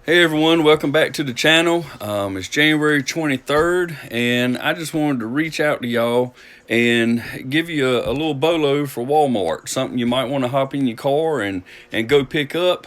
Hey everyone, welcome back to the channel. It's January 23rd, and I just wanted to reach out to y'all and give you a little bolo for Walmart, something you might want to hop in your car and go pick up.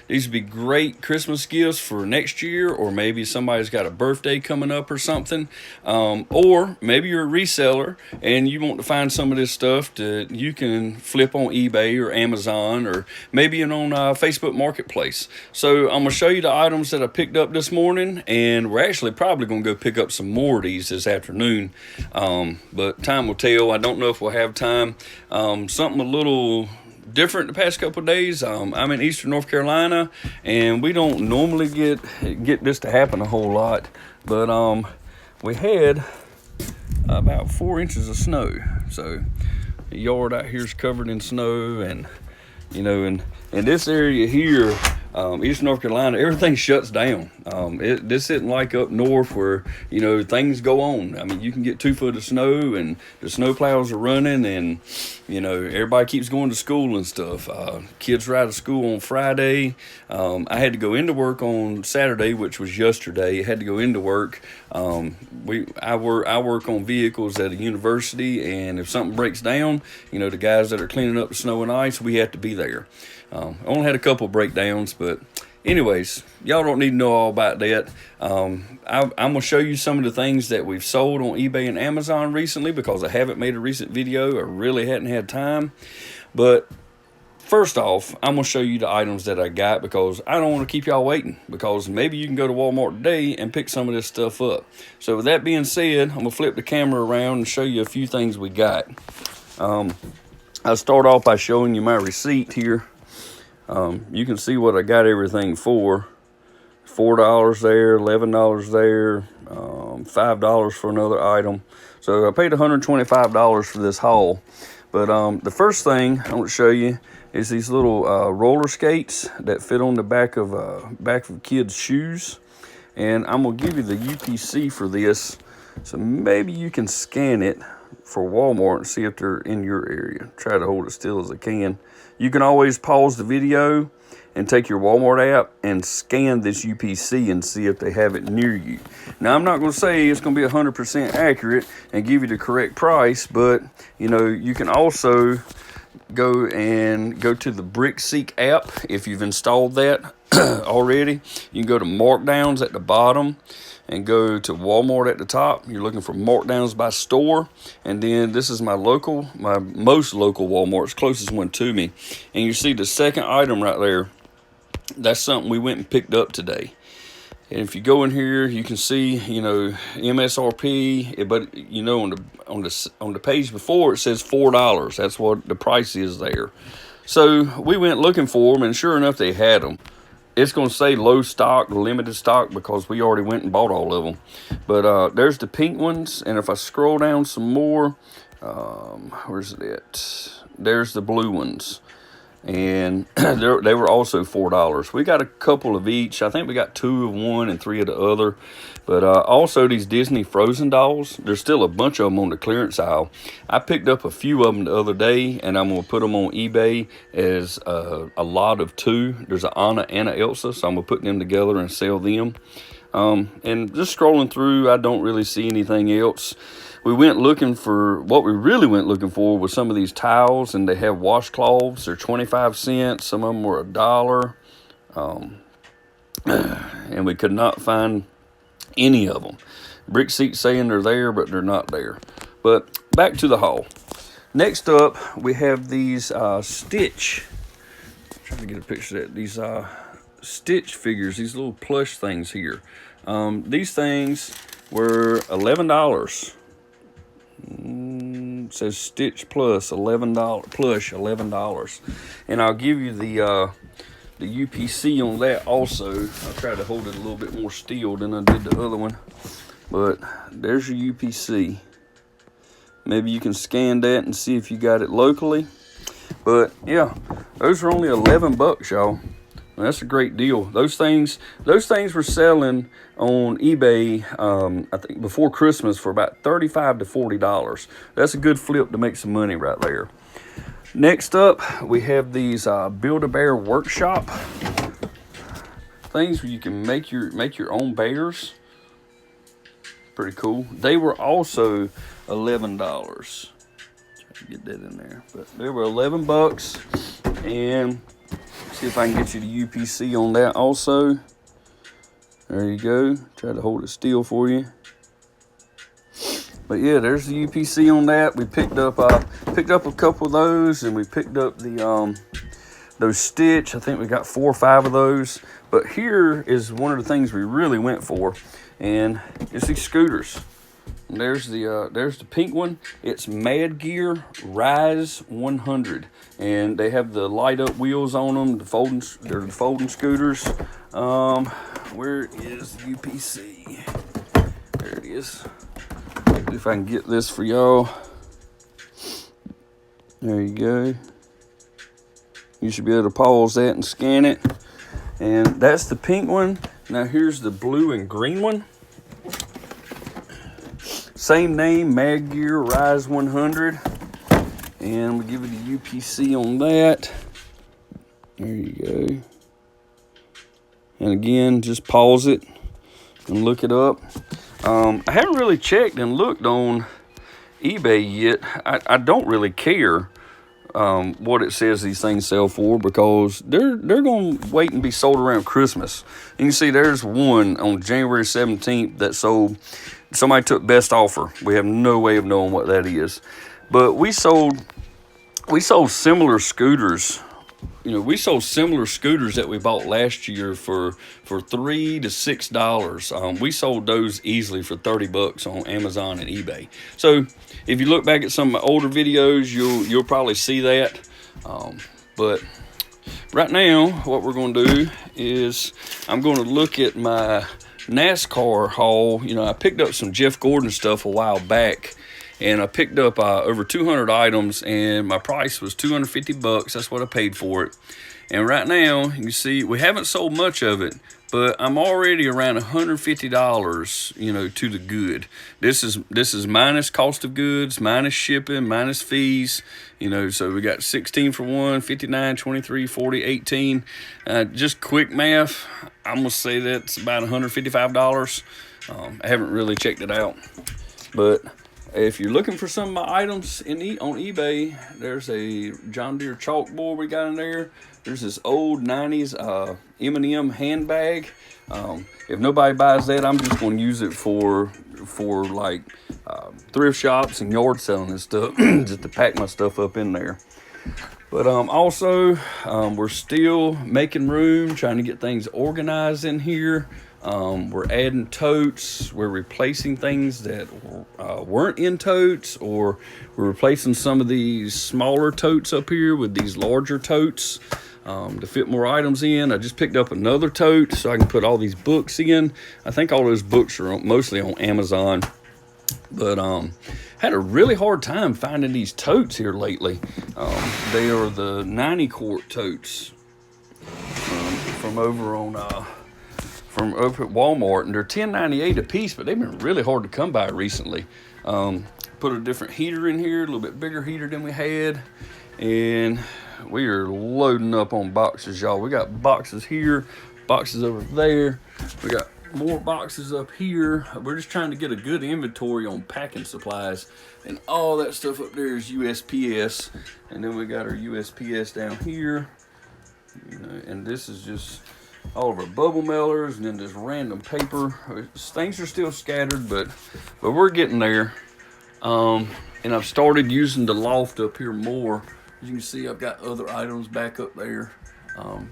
These would be great Christmas gifts for next year, or maybe somebody's got a birthday coming up or something, or maybe you're a reseller and you want to find some of this stuff that you can flip on eBay or Amazon, or maybe on Facebook Marketplace. So I'm going to show you the items that I picked up this morning, and we're actually probably going to go pick up some more of these this afternoon, but time will tell. I don't know if we'll have time. Something a little different the past couple of days. I'm in Eastern North Carolina, and we don't normally get this to happen a whole lot, but we had about 4 inches of snow. So the yard out here is covered in snow, and in this area here, Eastern North Carolina, everything shuts down. This isn't like up north where, things go on. I mean, you can get 2 foot of snow and the snow plows are running, and, everybody keeps going to school and stuff. Kids are out of school on Friday. I had to go into work on Saturday, which was yesterday. I had to go into work. I work on vehicles at a university, and if something breaks down, the guys that are cleaning up the snow and ice, we have to be there. I only had a couple breakdowns, but anyways, y'all don't need to know all about that. I'm going to show you some of the things that we've sold on eBay and Amazon recently, because I haven't made a recent video. I really hadn't had time. But first off, I'm going to show you the items that I got, because I don't want to keep y'all waiting, because maybe you can go to Walmart today and pick some of this stuff up. So with that being said, I'm going to flip the camera around and show you a few things we got. I'll start off by showing you my receipt here. You can see what I got everything for. $4 there, $11 there, $5 for another item. So I paid $125 for this haul. But the first thing I want to show you is these little roller skates that fit on the back of kids' shoes. And I'm going to give you the UPC for this, so maybe you can scan it for Walmart and see if they're in your area. Try to hold it still as I can. You can always pause the video and take your Walmart app and scan this UPC and see if they have it near you. Now, I'm not going to say it's going to be 100% accurate and give you the correct price, but you can also go to the BrickSeek app if you've installed that already. You can go to markdowns at the bottom and go to Walmart at the top. You're looking for markdowns by store, and then this is my most local Walmart, it's closest one to me. And you see the second item right there. That's something we went and picked up today. And if you go in here, you can see, MSRP, but on the page before it says $4. That's what the price is there. So we went looking for them, and sure enough, they had them. It's going to say low stock, limited stock, because we already went and bought all of them. But there's the pink ones, and if I scroll down some more, where's it at? There's the blue ones. And they were also $4. We got a couple of each. I think we got 2 of one and 3 of the other. But also these Disney Frozen dolls. There's still a bunch of them on the clearance aisle. I picked up a few of them the other day, and I'm going to put them on eBay as a lot of 2. There's an Anna and an Elsa, so I'm going to put them together and sell them. And just scrolling through, I don't really see anything else. What we really went looking for was some of these towels, and they have washcloths. They're 25 cents. Some of them were $1. And we could not find any of them. BrickSeek saying they're there, but they're not there. But back to the haul. Next up, we have these Stitch. I'm trying to get a picture of that. These Stitch figures, these little plush things here. These things were $11. It says Stitch plus $11, plush $11, and I'll give you the UPC on that also. I'll try to hold it a little bit more still than I did the other one, but there's your UPC. Maybe you can scan that and see if you got it locally. But yeah, those are only $11, y'all. That's a great deal. Those things were selling on eBay, I think before Christmas, for about $35 to $40. That's a good flip to make some money right there. Next up, we have these Build-A-Bear Workshop things where you can make your own bears. Pretty cool. They were also $11. Try to get that in there, but they were $11. And see if I can get you the UPC on that also. There you go. Try to hold it still for you. But yeah, there's the UPC on that. We picked up a couple of those, and we picked up the those Stitch. I think we got 4 or 5 of those. But here is one of the things we really went for, and it's these scooters. And there's the pink one. It's Mad Gear Rise 100, and they have the light up wheels on them. They're the folding scooters. Where is the UPC? There it is. If I can get this for y'all. There you go. You should be able to pause that and scan it. And that's the pink one. Now here's the blue and green one. Same name, Mad Gear Rise 100. And we give it a UPC on that. There you go. And again, just pause it and look it up. I haven't really checked and looked on eBay yet. I don't really care what it says these things sell for, because they're going to wait and be sold around Christmas. And you see there's one on January 17th that sold. Somebody took best offer. We have no way of knowing what that is. But we sold similar scooters. You know, we sold similar scooters that we bought last year for $3 to $6. We sold those easily for $30 on Amazon and eBay. So if you look back at some of my older videos, you'll probably see that. But right now, what we're going to do is I'm going to look at my Nascar haul. You know, I picked up some Jeff Gordon stuff a while back. And I picked up over 200 items, and my price was $250. That's what I paid for it. And right now, you can see we haven't sold much of it, but I'm already around $150, you know, to the good. This is minus cost of goods, minus shipping, minus fees, you know. So we got 16 for one, 59, 23, 40, 18. Just quick math, I'm gonna say that's about $155. I haven't really checked it out, but if you're looking for some of my items on eBay, there's a John Deere chalkboard we got in there. There's this old 90s M&M handbag. If nobody buys that, I'm just going to use it for like thrift shops and yard selling and stuff, just to pack my stuff up in there. But also, we're still making room, trying to get things organized in here. We're adding totes. We're replacing things that weren't in totes, or we're replacing some of these smaller totes up here with these larger totes to fit more items in. I just picked up another tote so I can put all these books in. I think all those books are mostly on Amazon. But had a really hard time finding these totes here lately. They are the 90 quart totes from over at Wal-Mart, and they're $10.98 a piece, but they've been really hard to come by recently. Put a different heater in here, a little bit bigger heater than we had, and we are loading up on boxes, y'all. We got boxes here, boxes over there. We got more boxes up here. We're just trying to get a good inventory on packing supplies, and all that stuff up there is USPS. And then we got our USPS down here, you know, and this is just all of our bubble mailers, and then this random paper. Things are still scattered, but we're getting there. And I've started using the loft up here more. As you can see, I've got other items back up there.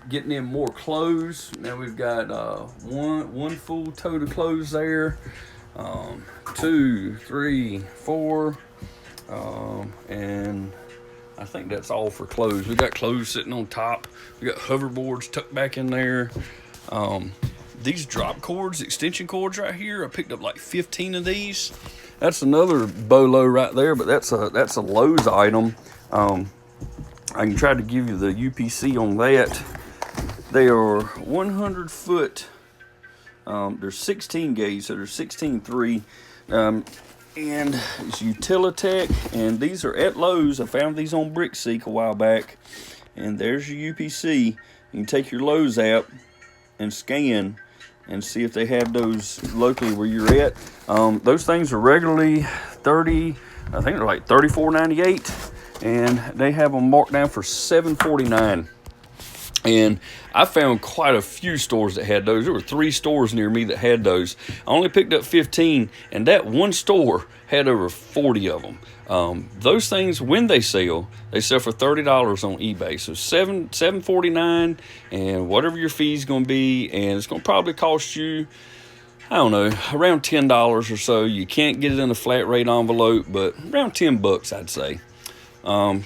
Getting in more clothes. Now we've got one full tote of clothes there. 2, 3, 4, and I think that's all for clothes. We got clothes sitting on top. We got hoverboards tucked back in there. These drop cords, extension cords right here, I picked up like 15 of these. That's another Bolo right there, but that's a Lowe's item. I can try to give you the UPC on that. They are 100 foot. They're 16 gauge, so they're 16.3. And it's Utilitech, and these are at Lowe's. I found these on BrickSeek a while back, and there's your UPC. You can take your Lowe's app and scan and see if they have those locally where you're at. Those things are regularly I think they're like $34.98, and they have them marked down for $7.49. And I found quite a few stores that had those. There were 3 stores near me that had those. I only picked up 15, and that one store had over 40 of them. Those things, when they sell for $30 on eBay. So $7.49, and whatever your fee's going to be, and it's going to probably cost you, I don't know, around $10 or so. You can't get it in a flat rate envelope, but around $10, I'd say.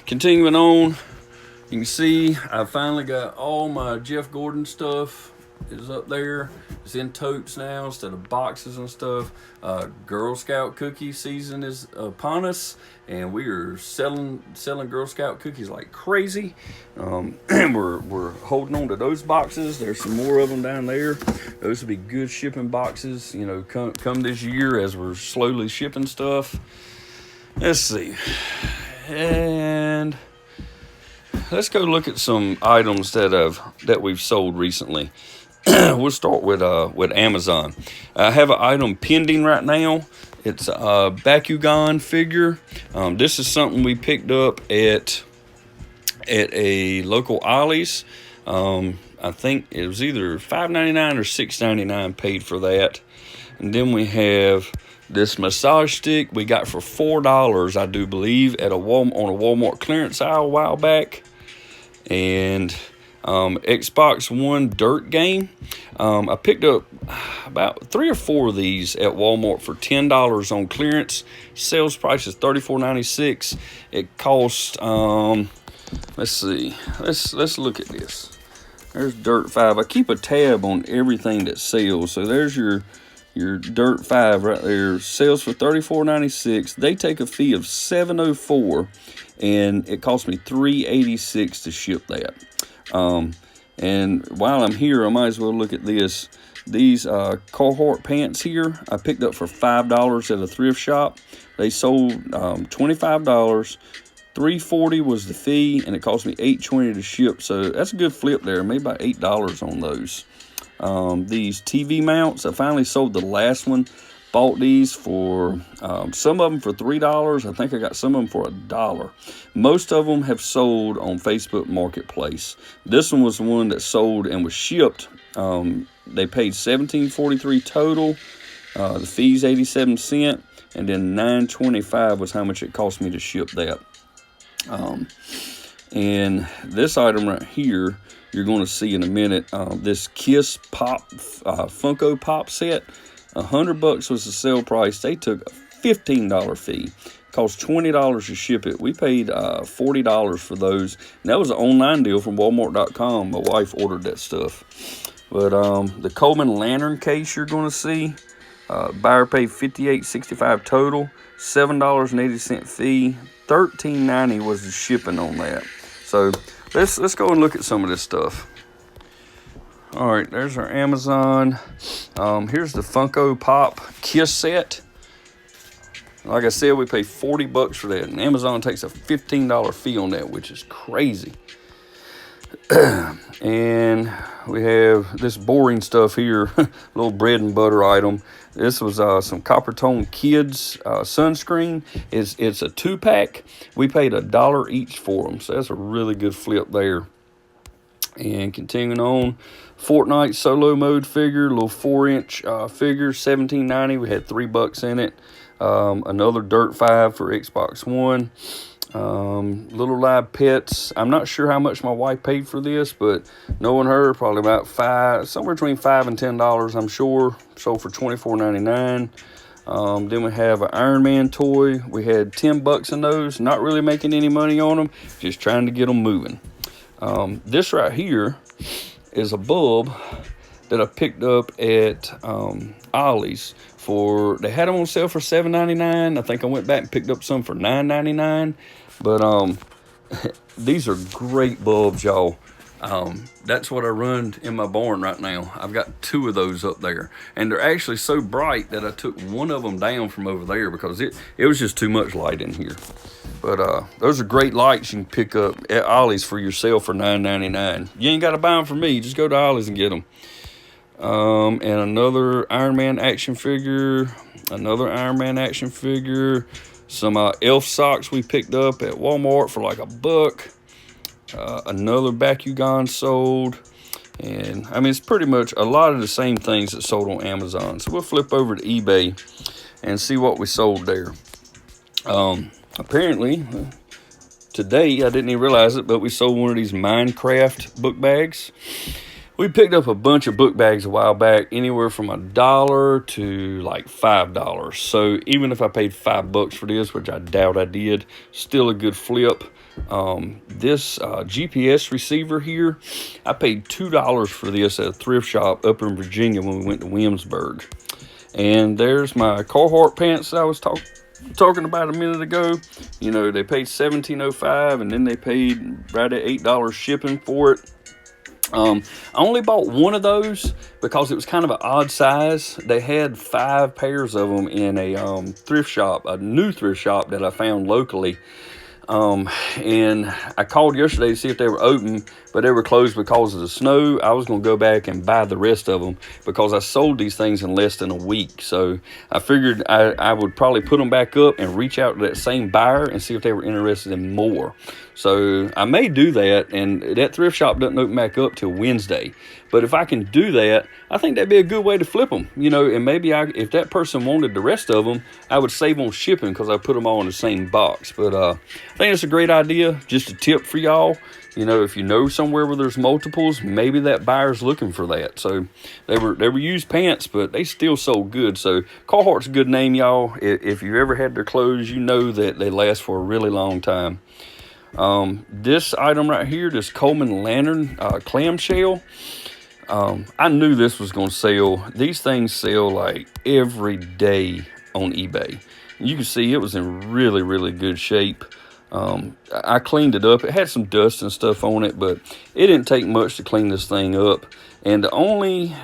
Continuing on. You can see I finally got all my Jeff Gordon stuff is up there. It's in totes now instead of boxes and stuff. Girl Scout cookie season is upon us, and we are selling Girl Scout cookies like crazy. And we're holding on to those boxes. There's some more of them down there. Those will be good shipping boxes, you know, come this year as we're slowly shipping stuff. Let's see. And let's go look at some items that we've sold recently. We'll start with Amazon. I have an item pending right now. It's a Bakugan figure. This is something we picked up at a local Ollie's. I think it was either $5.99 or $6.99 paid for that. And then we have this massage stick we got for $4, I do believe, on a Walmart clearance aisle a while back. And Xbox One dirt game. I picked up about 3 or 4 of these at Walmart for $10 on clearance. Sales price is $34.96. It cost let's see. Let's look at this. There's Dirt 5. I keep a tab on everything that sells. So there's your Dirt 5 right there. Sales for $34.96. They take a fee of $7.04, and it cost me $3.86 to ship that. And while I'm here, I might as well look at this. These Carhartt pants here, I picked up for $5 at a thrift shop. They sold $25. $3.40 was the fee, and it cost me $8.20 to ship. So that's a good flip there. Maybe about $8 on those. These TV mounts, I finally sold the last one. Bought these for some of them for $3. I think I got some of them for $1. Most of them have sold on Facebook Marketplace. This one was the one that sold and was shipped. They paid $17.43 total. The fees 87 cents, and then $9.25 was how much it cost me to ship that. And this item right here, you're going to see in a minute. This Kiss Pop Funko Pop set. $100 was the sale price. They took a $15 fee. Cost $20 to ship it. We paid $40 for those. And that was an online deal from Walmart.com. My wife ordered that stuff. But the Coleman lantern case you're going to see, buyer paid $58.65 total. $7.80 fee. $13.90 was the shipping on that. So let's go and look at some of this stuff. All right, there's our Amazon. Here's the Funko Pop Kiss set. Like I said, we pay $40 for that, and Amazon takes a $15 fee on that, which is crazy. And we have this boring stuff here, little bread and butter item. This was some Copper Tone Kids sunscreen. It's a 2-pack. We paid $1 each for them, so that's a really good flip there. And continuing on, Fortnite solo mode figure, little 4-inch figure, $17.90. We had $3 in it. Another Dirt 5 for Xbox One. Little live pets. I'm not sure how much my wife paid for this, but knowing her, probably about somewhere between $5 and $10, I'm sure. Sold for $24.99. Then we have an Iron Man toy. We had $10 in those. Not really making any money on them, just trying to get them moving. This right here is a bulb that I picked up at Ollie's they had them on sale for $7.99. I think I went back and picked up some for $9.99. But these are great bulbs, y'all. That's what I run in my barn right now. I've got 2 of those up there, and they're actually so bright that I took one of them down from over there because it was just too much light in here. But those are great lights you can pick up at Ollie's for yourself for $9.99. You ain't got to buy them from me. Just go to Ollie's and get them. and another Iron Man action figure, another Iron Man action figure, some elf socks we picked up at Walmart for like $1, another Bakugan sold, and I mean it's pretty much a lot of the same things that sold on Amazon. So we'll flip over to eBay and see what we sold there. Apparently today, I didn't even realize it, but we sold one of these Minecraft book bags. We picked up a bunch of book bags a while back, anywhere from $1 to like $5. So even if I paid $5 for this, which I doubt I did, still a good flip. This GPS receiver here, I paid $2 for this at a thrift shop up in Virginia when we went to Williamsburg. And there's my Carhartt pants that I was talking about a minute ago. You know, they paid $17.05, and then they paid right at $8 shipping for it. I only bought one of those because it was kind of an odd size. They had 5 pairs of them in a thrift shop, a new thrift shop that I found locally. And I called yesterday to see if they were open, but they were closed because of the snow. I was going to go back and buy the rest of them because I sold these things in less than a week. So I figured I would probably put them back up and reach out to that same buyer and see if they were interested in more. So I may do that, and that thrift shop doesn't open back up till Wednesday. But if I can do that, I think that'd be a good way to flip them, you know, and maybe if that person wanted the rest of them, I would save on shipping because I put them all in the same box. But I think it's a great idea. Just a tip for y'all. You know, if you know somewhere where there's multiples, maybe that buyer's looking for that. So they were used pants, but they still sold good. So Carhartt's a good name, y'all. If you ever had their clothes, you know that they last for a really long time. This item right here, this Coleman Lantern clamshell, I knew this was going to sell. These things sell like every day on eBay. You can see it was in really, really good shape. I cleaned it up. It had some dust and stuff on it, but it didn't take much to clean this thing up. And the only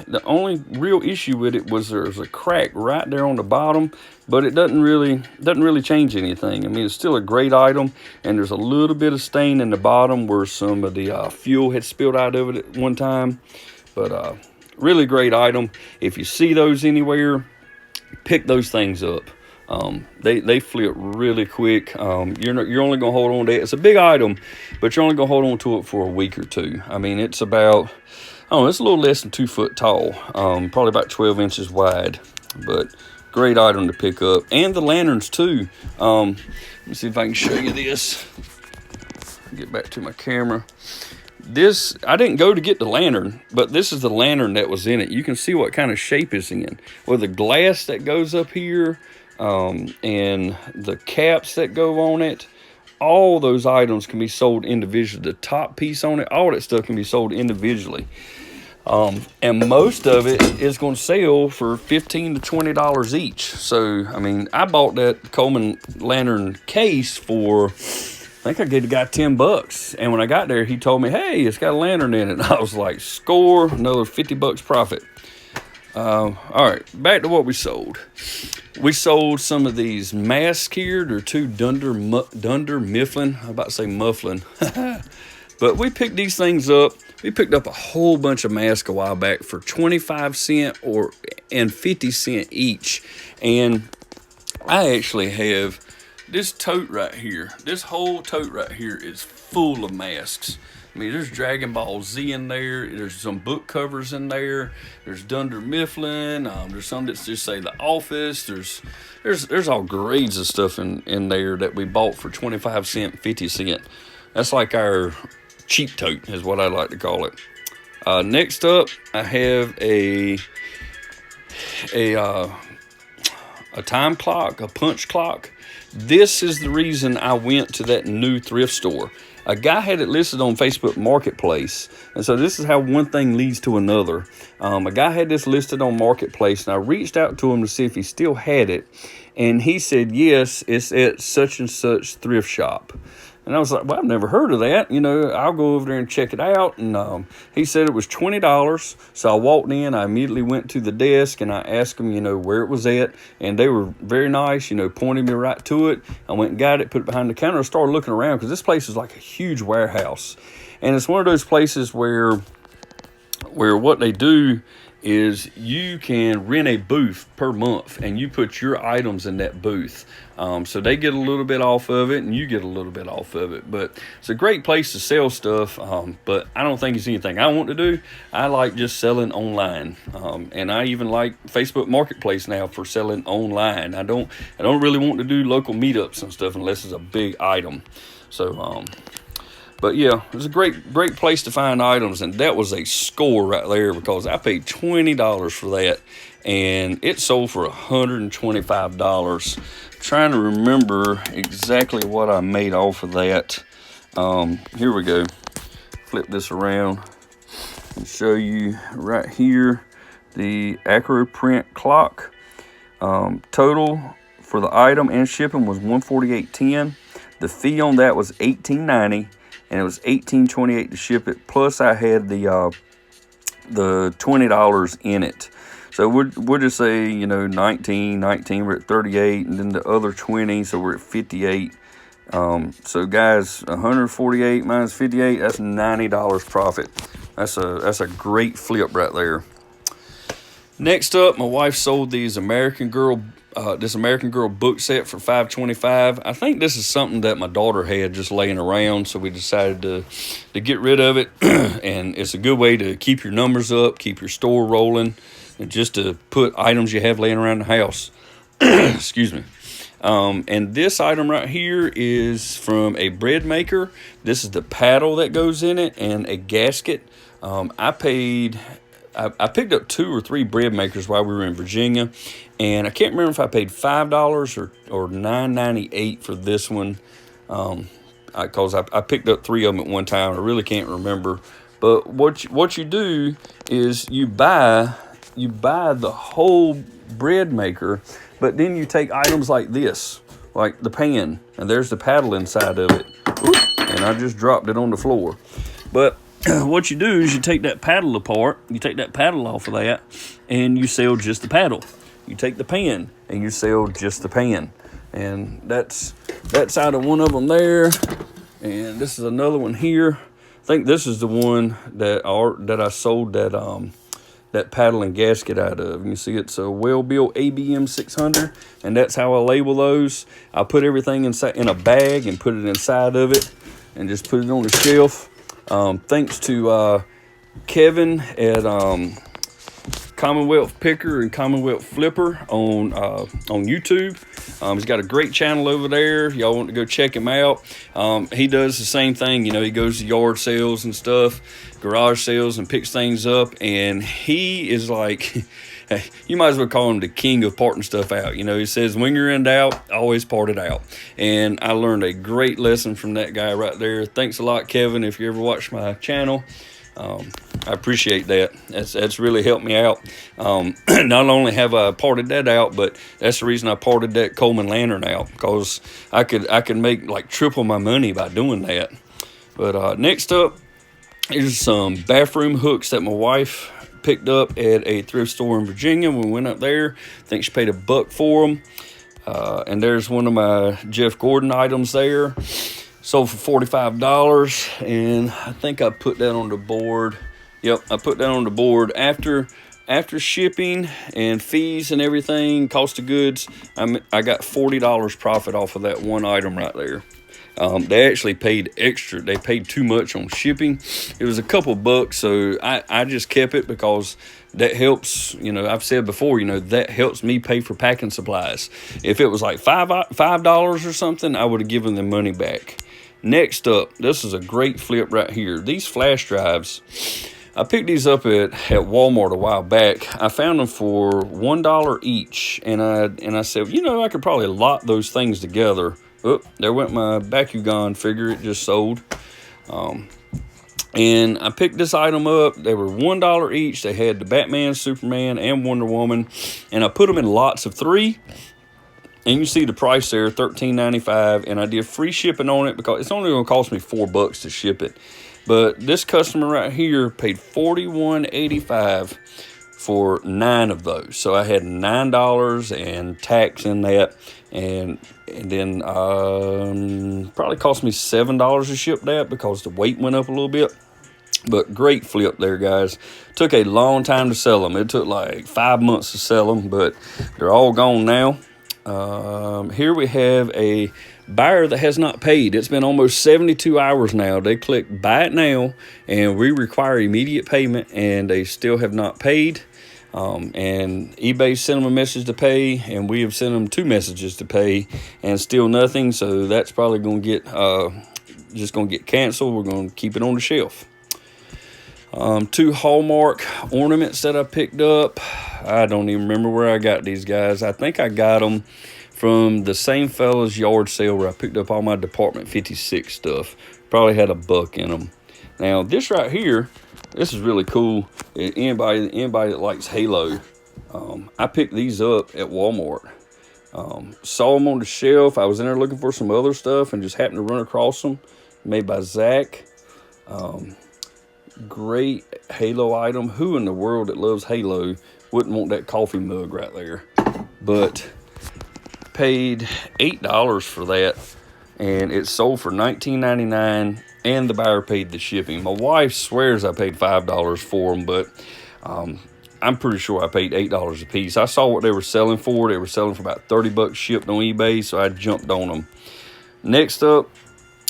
real issue with it was there's a crack right there on the bottom, but it doesn't really change anything. I mean, it's still a great item, and there's a little bit of stain in the bottom where some of the fuel had spilled out of it at one time. But really great item. If you see those anywhere, pick those things up. They flip really quick. You're only gonna hold on to it. It's a big item, but you're only gonna hold on to it for a week or two. I mean, it's about, it's a little less than 2 foot tall, probably about 12 inches wide, but great item to pick up. And the lanterns too. Let me see if I can show you this. Get back to my camera. This, I didn't go to get the lantern, but this is the lantern that was in it. You can see what kind of shape it's in. With the glass that goes up here, and the caps that go on it, all those items can be sold individually. The top piece on it, all that stuff can be sold individually. And most of it is going to sell for $15 to $20 each. So, I mean, I bought that Coleman Lantern case for, I think I gave the guy $10. And when I got there, he told me, hey, it's got a lantern in it. And I was like, score, another $50 profit. All right, back to what we sold. We sold some of these masks here. They're 2 Dunder Mifflin. I'm about to say Mufflin. But we picked these things up. We picked up a whole bunch of masks a while back for 25 cents and 50 cents each. And I actually have this tote right here. This whole tote right here is full of masks. I mean, there's Dragon Ball Z in there. There's some book covers in there. There's Dunder Mifflin. There's some that just say The Office. There's all grades of stuff in there that we bought for 25 cents, 50 cents. That's like our cheap tote is what I like to call it. Next up, I have a time clock, a punch clock. This is the reason I went to that new thrift store. A guy had it listed on Facebook Marketplace, and so this is how one thing leads to another. A guy had this listed on Marketplace, and I reached out to him to see if he still had it, and he said, yes, it's at such and such thrift shop. And I was like, well, I've never heard of that. You know, I'll go over there and check it out. And he said it was $20. So I walked in. I immediately went to the desk and I asked them, you know, where it was at. And they were very nice, you know, pointed me right to it. I went and got it, put it behind the counter, and started looking around because this place is like a huge warehouse. And it's one of those places where what they do is you can rent a booth per month, and you put your items in that booth. So they get a little bit off of it, and you get a little bit off of it. But it's a great place to sell stuff, but I don't think it's anything I want to do. I like just selling online, and I even like Facebook Marketplace now for selling online. I don't really want to do local meetups and stuff unless it's a big item. So, but yeah, it was a great place to find items, and that was a score right there because I paid $20 for that, and it sold for $125. Trying to remember exactly what I made off of that. Here we go. Flip this around and show you right here the Acro print clock. Total for the item and shipping was $148.10. The fee on that was $18.90, and it was $18.28 to ship it. Plus, I had the $20 in it. So we'll just say, you know, 19, we're at 38, and then the other 20, so we're at 58. So guys, 148 minus 58, that's $90 profit. That's a great flip right there. Next up, my wife sold this American Girl book set for $5.25. I think this is something that my daughter had just laying around, so we decided to get rid of it. And it's a good way to keep your numbers up, keep your store rolling, and just to put items you have laying around the house. Excuse me. And this item right here is from a bread maker. This is the paddle that goes in it and a gasket. I picked up 2 or 3 bread makers while we were in Virginia, and I can't remember if I paid $5 or $9.98 for this one, because I picked up 3 of them at one time. I really can't remember. But what you do is you buy the whole bread maker, but then you take items like this, like the pan, and there's the paddle inside of it. Oop, and I just dropped it on the floor. But what you do is you take that paddle apart, you take that paddle off of that, and you sell just the paddle. You take the pan, and you sell just the pan. And that's out of one of them there. And this is another one here. I think this is the one that I sold that paddle and gasket out of. You can see it's a well-built ABM 600, and that's how I label those. I put everything inside in a bag and put it inside of it, and just put it on the shelf. Thanks to Kevin at Commonwealth Picker and Commonwealth Flipper on YouTube. He's got a great channel over there. Y'all want to go check him out. He does the same thing. You know, he goes to yard sales and stuff, garage sales, and picks things up. And he is like, you might as well call him the king of parting stuff out. You know, he says, when you're in doubt, always part it out. And I learned a great lesson from that guy right there. Thanks a lot, Kevin, if you ever watch my channel. I appreciate that. That's really helped me out. Not only have I parted that out, but that's the reason I parted that Coleman lantern out, because I could make like triple my money by doing that. But next up is some bathroom hooks that my wife picked up at a thrift store in Virginia. We went up there. I think she paid $1 for them. And there's one of my Jeff Gordon items there. Sold for $45, and I think I put that on the board. Yep, I put that on the board after shipping and fees and everything, cost of goods. I got $40 profit off of that one item right there. They actually paid extra. They paid too much on shipping. It was a couple bucks, so I just kept it because that helps. You know, I've said before, you know, that helps me pay for packing supplies. If it was like $5 or something, I would have given them money back. Next up, this is a great flip right here. These flash drives, I picked these up at Wal-Mart a while back. I found them for $1 each, and I said, you know, I could probably lot those things together. Oh, there went my Bakugan figure. It just sold. And I picked this item up. They were $1 each. They had the Batman, Superman, and Wonder Woman, and I put them in lots of 3. And you see the price there, $13.95, and I did free shipping on it because it's only going to cost me $4 to ship it. But this customer right here paid $41.85 for 9 of those. So I had $9 and tax in that, and then probably cost me $7 to ship that because the weight went up a little bit. But great flip there, guys. Took a long time to sell them. It took like 5 months to sell them, but they're all gone now. Here we have a buyer that has not paid. It's been almost 72 hours now. They click buy it now, and we require immediate payment, and they still have not paid. And eBay sent them a message to pay, and we have sent them 2 messages to pay, and still nothing. So that's probably going to get just going to get canceled. We're going to keep it on the shelf. 2 Hallmark ornaments that I picked up. I don't even remember where I got these, guys. I think I got them from the same fella's yard sale where I picked up all my Department 56 stuff. Probably had $1 in them. Now, this right here, this is really cool. Anybody that likes Halo, I picked these up at Walmart. Saw them on the shelf. I was in there looking for some other stuff and just happened to run across them. Made by Zach. Great Halo item. Who in the world that loves Halo wouldn't want that coffee mug right there? But paid $8 for that, and it sold for $19.99, and the buyer paid the shipping. My wife swears I paid $5 for them, but I'm pretty sure I paid $8 a piece. I saw what they were selling for. They were selling for about $30 shipped on eBay, so I jumped on them. Next up,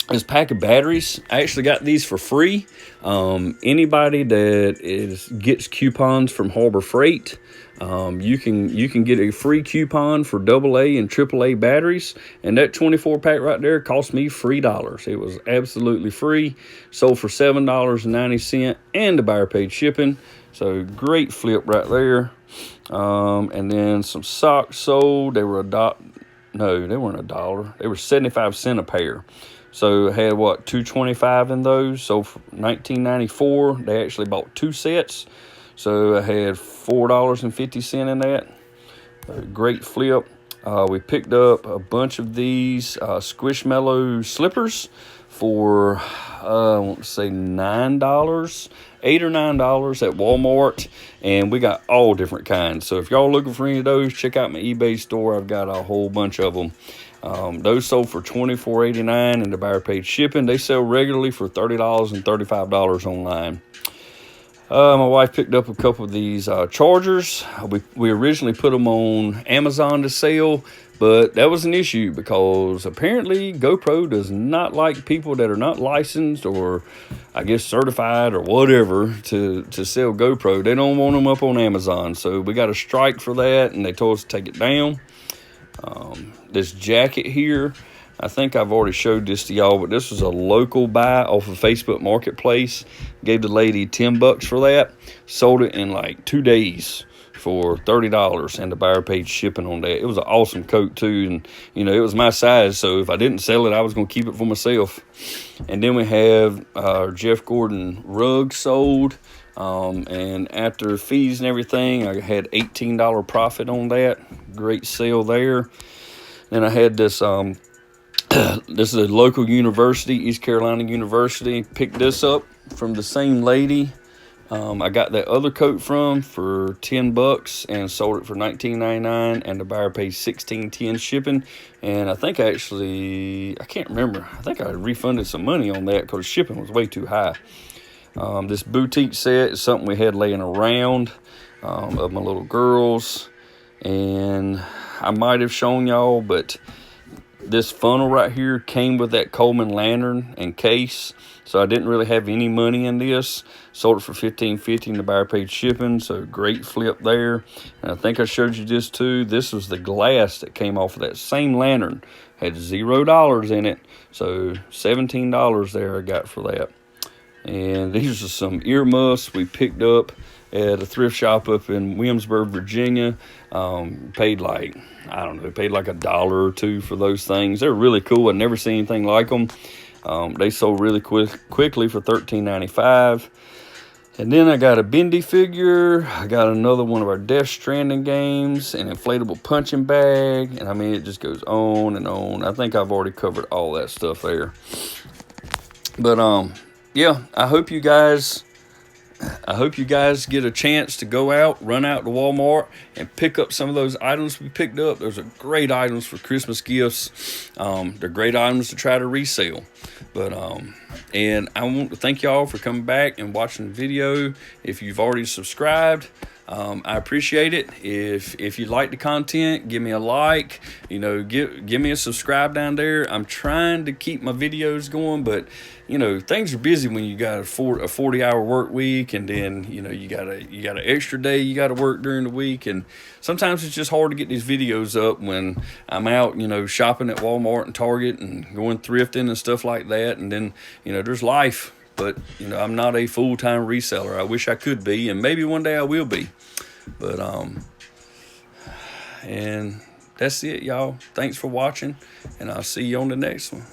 this pack of batteries. I actually got these for free. Anybody that gets coupons from Harbor Freight, you can get a free coupon for AA and AAA batteries, and that 24 pack right there cost me $3. It was absolutely free. Sold for $7.90, and the buyer paid shipping. So great flip right there. And then some socks sold. They were no, they weren't $1. They were 75 cents a pair. So I had, what, $2.25 in those. So for $19.94, they actually bought 2 sets. So I had $4.50 in that. Great flip. We picked up a bunch of these Squishmallow slippers for, I want to say $9, $8 or $9 at Walmart. And we got all different kinds. So if y'all looking for any of those, check out my eBay store. I've got a whole bunch of them. Those sold for $24.89, and the buyer paid shipping. They sell regularly for $30 and $35 online. My wife picked up a couple of these chargers. We originally put them on Amazon to sell, but that was an issue because apparently GoPro does not like people that are not licensed or, I guess, certified or whatever to sell GoPro. They don't want them up on Amazon, so we got a strike for that, and they told us to take it down. This jacket here, I think I've already showed this to y'all, but this was a local buy off of Facebook Marketplace. Gave the lady $10 for that. Sold it in like 2 days for $30, and the buyer paid shipping on that. It was an awesome coat too, and you know, it was my size, so if I didn't sell it, I was going to keep it for myself. And then we have our Jeff Gordon rug sold. And after fees and everything, I had $18 profit on that. Great sale there. Then I had this, this is a local university, East Carolina University. Picked this up from the same lady I got that other coat from for $10 and sold it for $19.99, and the buyer paid $16.10 shipping. And I think I can't remember. I think I refunded some money on that because shipping was way too high. This boutique set is something we had laying around of my little girls, and I might have shown y'all, but this funnel right here came with that Coleman lantern and case, so I didn't really have any money in this. Sold it for $15.50 and the buyer paid shipping, so great flip there. And I think I showed you this too. This was the glass that came off of that same lantern. Had $0 in it, so $17 there I got for that. And these are some earmuffs we picked up at a thrift shop up in Williamsburg, Virginia. Paid like, I don't know, paid like $1 or $2 for those things. They're really cool. I've never seen anything like them. They sold really quickly for $13.95. And then I got a Bendy figure. I got another one of our Death Stranding games, an inflatable punching bag. And I mean, it just goes on and on. I think I've already covered all that stuff there. But, yeah, I hope you guys I hope you guys get a chance to go out, run out to Walmart, and pick up some of those items we picked up. Those are great items for Christmas gifts. They're great items to try to resell. But and I want to thank y'all for coming back and watching the video. If you've already subscribed, I appreciate it. If you like the content, give me a like. You know, give me a subscribe down there. I'm trying to keep my videos going, but you know, things are busy when you got a 40-hour work week, and then you know you got an extra day you got to work during the week, and sometimes it's just hard to get these videos up when I'm out, you know, shopping at Walmart and Target and going thrifting and stuff like that, and then you know there's life. But you know, I'm not a full-time reseller. I wish I could be, and maybe one day I will be. But and that's it, y'all. Thanks for watching, and I'll see you on the next one.